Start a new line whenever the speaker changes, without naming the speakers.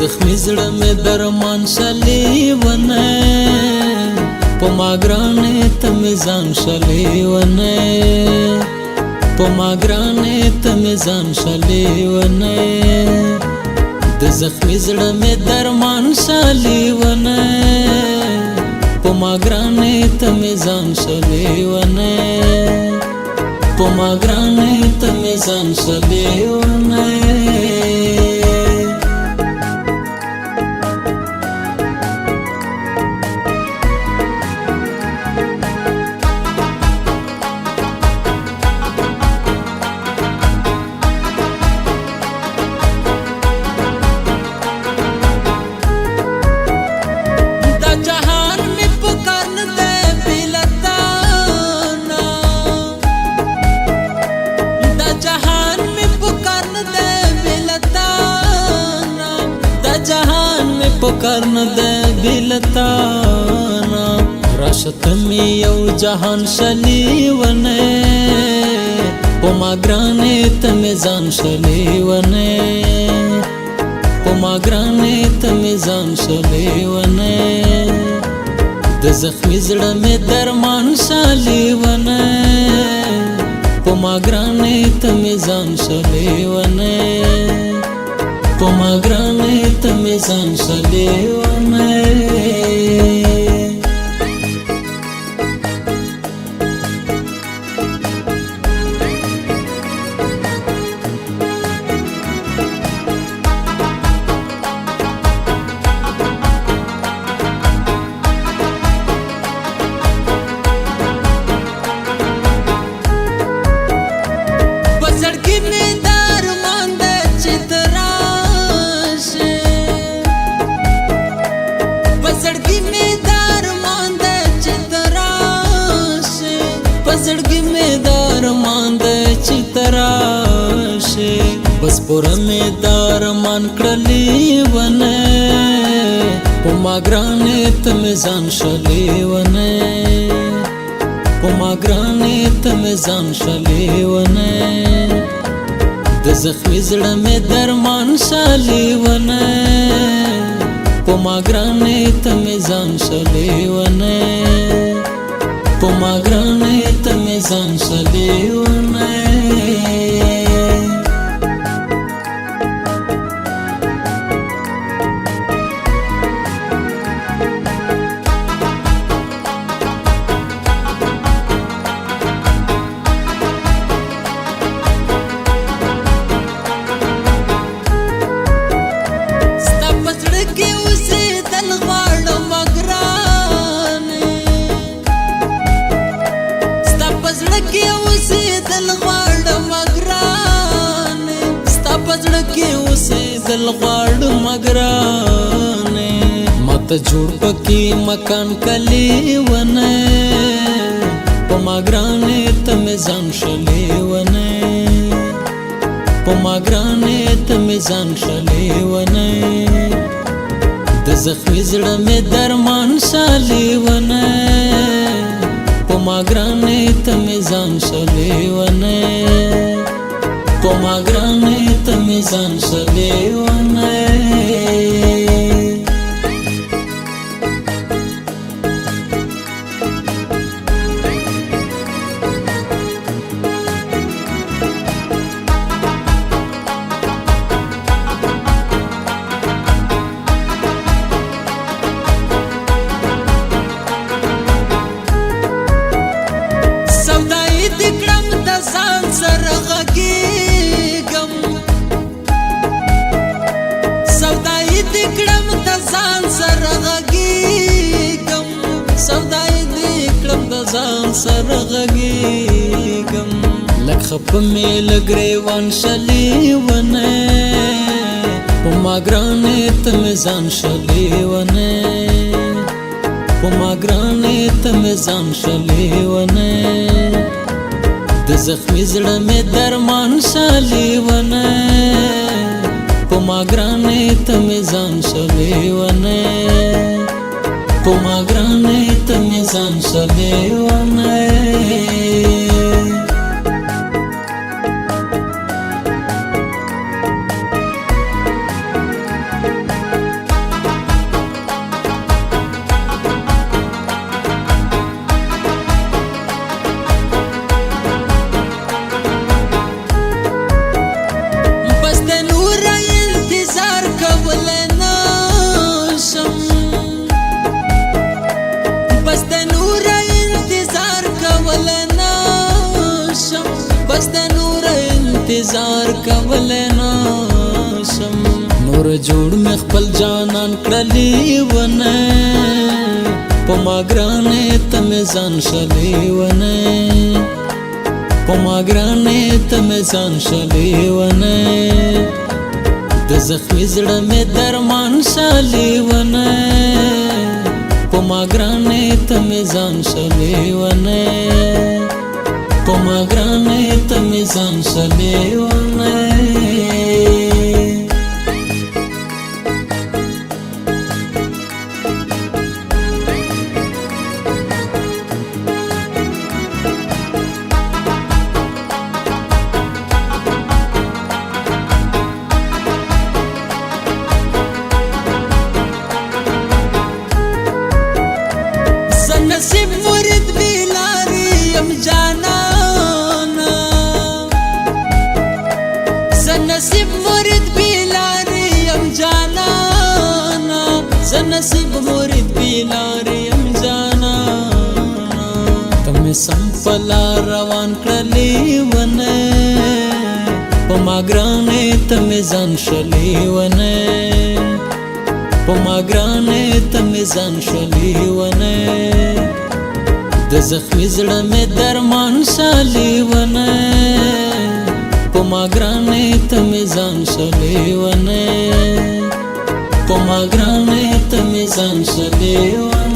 زخمی زړه مې درمان شلې ونه په ما ګرانې ته مې ځان شلې ونه په ما ګرانې ته مې ځان شلې ونه د زخمی زړه مې درمان شلې ونه په ما ګرانې ته مې ځان شلې ونه په ما ګرانې ته مې ځان شلې ونه پکار نه ده بلتانا راشت می یو جهان شلی ونه په ما ګرانې ته مې ځان شلی ونه په ما ګرانې ته مې ځان شلی ونه د زخمی زړه مې درمان شلی ونه په ما ګرانې ته مې ځان شلی ونه په ما ګرانې ته مې ځان شلې ونه زړګي مې دارمان د چتراشه بس پور مې دارمان کړلې ونه په ما ګرانې ته مې ځان شلې ونه په ما ګرانې ته مې ځان شلې ونه د زخمی زړه مې درمان شلې ونه په ما ګرانې ته مې ځان شلې ونه په ما ګرانې ته مې ځان شلې ونه ستا په زړه کې اوسېدل غواړم ګرانې زړه کې اوسېدل غواړم ګرانې ستا په زړه کې اوسېدل غواړم ګرانې ماته جوړ پکې مکان کلی ونه په ما ګرانې ته مې ځان شلې ونه په ما ګرانې ته مې ځان شلې ونه د زخمی زړه مې درمان شلې ونه په ما ګرانې ته مې ځان شلې ونه په ما ګرانې ته مې ځان شلې ونه ځان سره غږېږم لږ خفه مې له ګرېوان شلې ونه په ما ګرانې ته مې ځان شلې ونه په ما ګرانې ته مې ځان شلې ونه د زخمی زړه مې درمان شلې ونه په ما ګرانې ته مې ځان شلې ونه په ما ګرانې ته مې ځان شلې ونه انتظار کولای نشم نور جوړ مې خپل جانان کړلی ونه په ما ګرانې ته مې ځان شلی ونه په ما ګرانې ته مې ځان شلی ونه د زخمي زړه مې درمان شلی ونه په ما ګرانې ته مې ځان شلی ونه په ما ګرانې ته مې ځان شلی ونه نصیب مرید بیلاری یم جانانا نصیب مرید بیلاری یم جانانا نصیب مرید بیلاری یم جانانا تم سمپلا روان کړلی ونه په ما ګرانې ته مې ځان شلی ونه په ما ګرانې ته مې ځان شلی ونه د زخمي زړه مې درمان شلی ونه په ما ګرانې ته مې ځان شلی ونه په ما ګرانې ته مې ځان شلی ونه